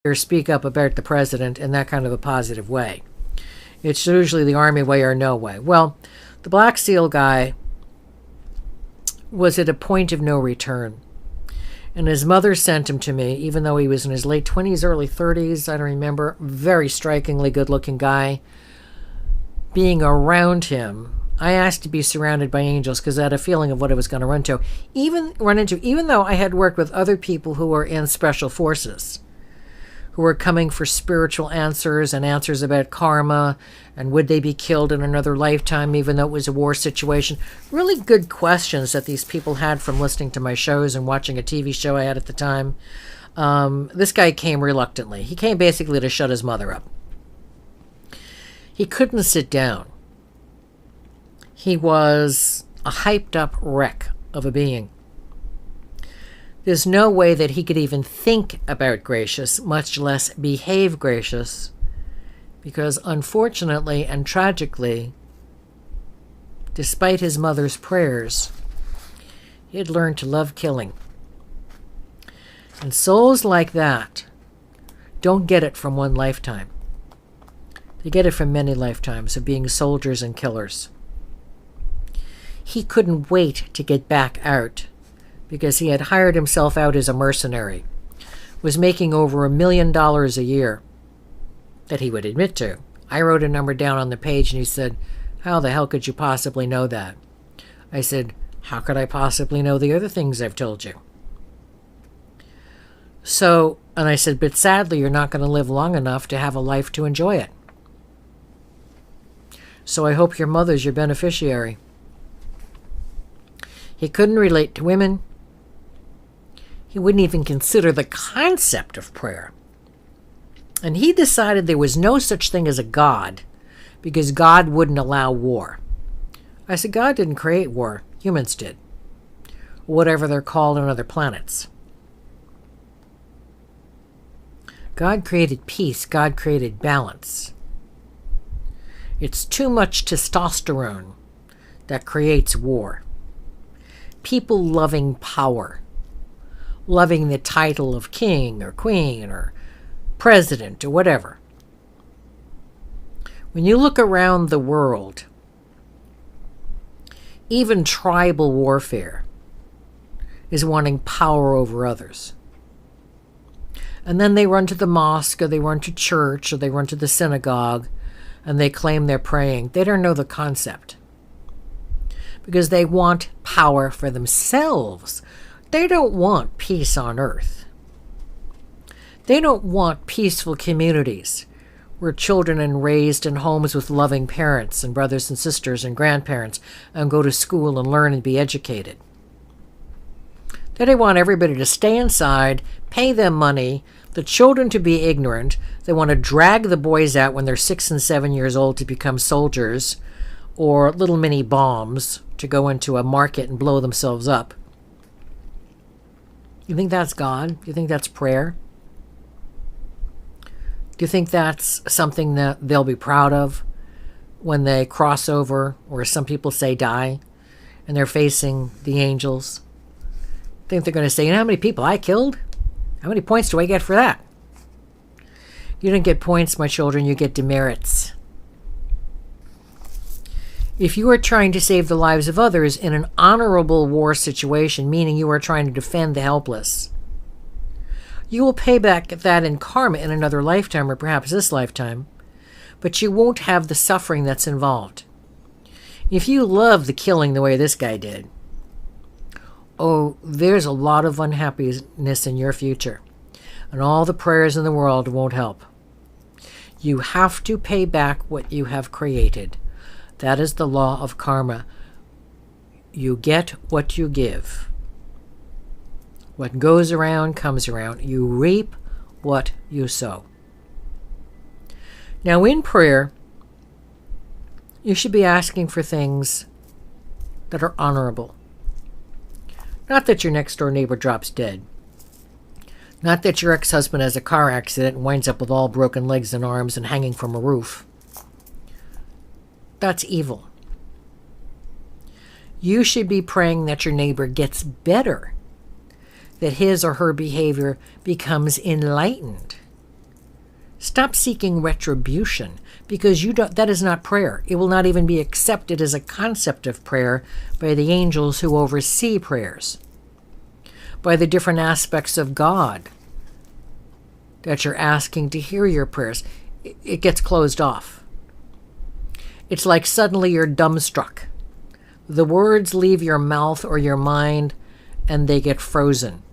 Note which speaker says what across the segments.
Speaker 1: or speak up about the president in that kind of a positive way. It's usually the army way or no way. Well, the Black Seal guy was at a point of no return. And his mother sent him to me, even though he was in his late 20s, early 30s, I don't remember. Very strikingly good-looking guy. Being around him, I asked to be surrounded by angels because I had a feeling of what I was going to run into, even though I had worked with other people who were in special forces, who were coming for spiritual answers and answers about karma and would they be killed in another lifetime even though it was a war situation. Really good questions that these people had from listening to my shows and watching a TV show I had at the time. This guy came reluctantly. He came basically to shut his mother up. He couldn't sit down. He was a hyped up wreck of a being. There's no way that he could even think about gracious, much less behave gracious, because unfortunately and tragically, despite his mother's prayers, he had learned to love killing. And souls like that don't get it from one lifetime. They get it from many lifetimes of being soldiers and killers. He couldn't wait to get back out because he had hired himself out as a mercenary, was making over $1 million a year that he would admit to. I wrote a number down on the page and he said, "How the hell could you possibly know that?" I said, "How could I possibly know the other things I've told you?" So, and I said, "But sadly, you're not going to live long enough to have a life to enjoy it. So I hope your mother's your beneficiary." He couldn't relate to women. He wouldn't even consider the concept of prayer. And he decided there was no such thing as a God because God wouldn't allow war. I said, God didn't create war. Humans did. Whatever they're called on other planets. God created peace. God created balance. It's too much testosterone that creates war. People loving power, loving the title of king or queen or president or whatever. When you look around the world, even tribal warfare is wanting power over others. And then they run to the mosque or they run to church or they run to the synagogue and they claim they're praying. They don't know the concept. Because they want power for themselves. They don't want peace on earth. They don't want peaceful communities where children are raised in homes with loving parents and brothers and sisters and grandparents and go to school and learn and be educated. They want everybody to stay inside, pay them money, the children to be ignorant. They want to drag the boys out when they're 6 and 7 years old to become soldiers or little mini bombs to go into a market and blow themselves up. You think that's God? Do you think that's prayer? Do you think that's something that they'll be proud of when they cross over, or some people say die, and they're facing the angels? Think they're going to say, "You know how many people I killed? How many points do I get for that?" You don't get points, my children, you get demerits. If you are trying to save the lives of others in an honorable war situation, meaning you are trying to defend the helpless, you will pay back that in karma in another lifetime or perhaps this lifetime, but you won't have the suffering that's involved. If you love the killing the way this guy did, oh, there's a lot of unhappiness in your future, and all the prayers in the world won't help. You have to pay back what you have created. That is the law of karma. You get what you give. What goes around comes around. You reap what you sow. Now in prayer, you should be asking for things that are honorable. Not that your next door neighbor drops dead. Not that your ex-husband has a car accident and winds up with all broken legs and arms and hanging from a roof. That's evil. You should be praying that your neighbor gets better, that his or her behavior becomes enlightened, Stop seeking retribution, because that is not prayer. It will not even be accepted as a concept of prayer by the angels who oversee prayers, by the different aspects of God that you're asking to hear your prayers. It gets closed off. It's like suddenly you're dumbstruck. The words leave your mouth or your mind and they get frozen.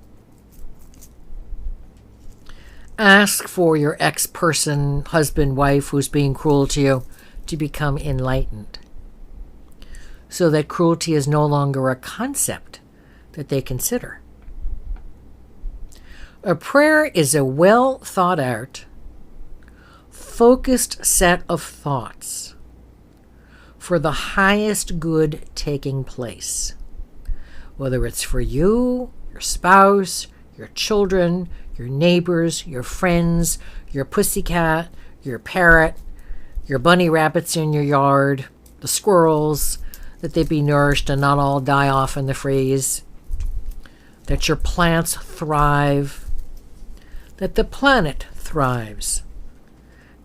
Speaker 1: Ask for your ex-person, husband, wife, who's being cruel to you, to become enlightened, so that cruelty is no longer a concept that they consider. A prayer is a well thought out, focused set of thoughts for the highest good taking place, whether it's for you, your spouse, your children, your neighbors, your friends, your pussycat, your parrot, your bunny rabbits in your yard, the squirrels, that they be nourished and not all die off in the freeze, that your plants thrive, that the planet thrives,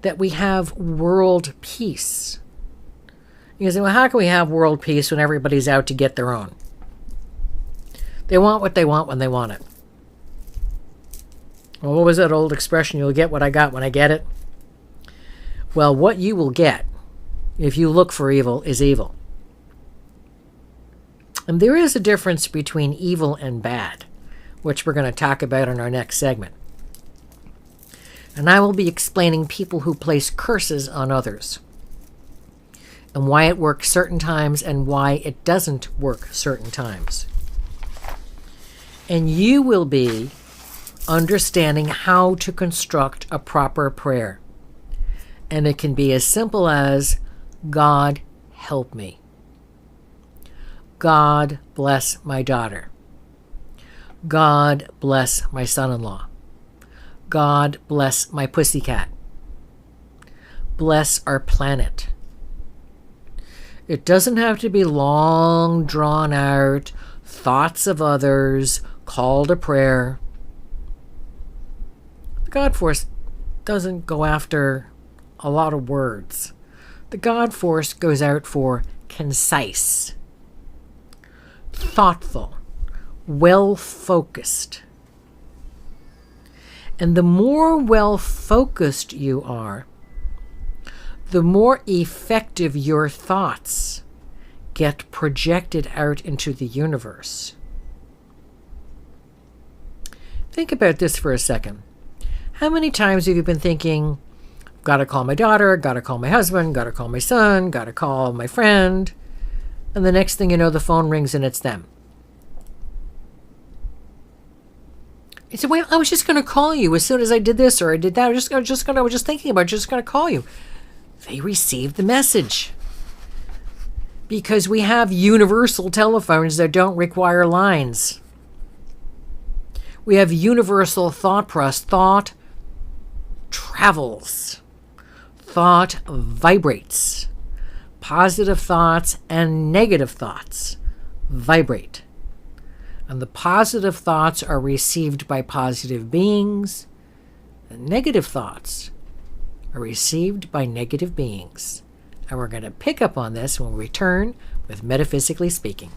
Speaker 1: that we have world peace. You say, well, how can we have world peace when everybody's out to get their own? They want what they want when they want it. Well, what was that old expression? You'll get what I got when I get it. Well, what you will get if you look for evil is evil. And there is a difference between evil and bad, which we're going to talk about in our next segment. And I will be explaining people who place curses on others, and why it works certain times and why it doesn't work certain times. And you will be understanding how to construct a proper prayer. And it can be as simple as, God help me. God bless my daughter. God bless my son-in-law. God bless my pussycat. Bless our planet. It doesn't have to be long, drawn out thoughts of others, call to prayer. The God force doesn't go after a lot of words. The God force goes out for concise, thoughtful, well-focused. And the more well-focused you are, the more effective your thoughts get projected out into the universe. Think about this for a second. How many times have you been thinking, gotta call my daughter, gotta call my husband, gotta call my son, gotta call my friend, and the next thing you know, the phone rings and it's them. You say, well, I was just going to call you as soon as I did this or I did that. I was just thinking about it, just going to call you. They received the message. Because we have universal telephones that don't require lines. We have universal thought process. Thought travels. Thought vibrates. Positive thoughts and negative thoughts vibrate. And the positive thoughts are received by positive beings. The negative thoughts are received by negative beings. And we're going to pick up on this when we return with Metaphysically Speaking.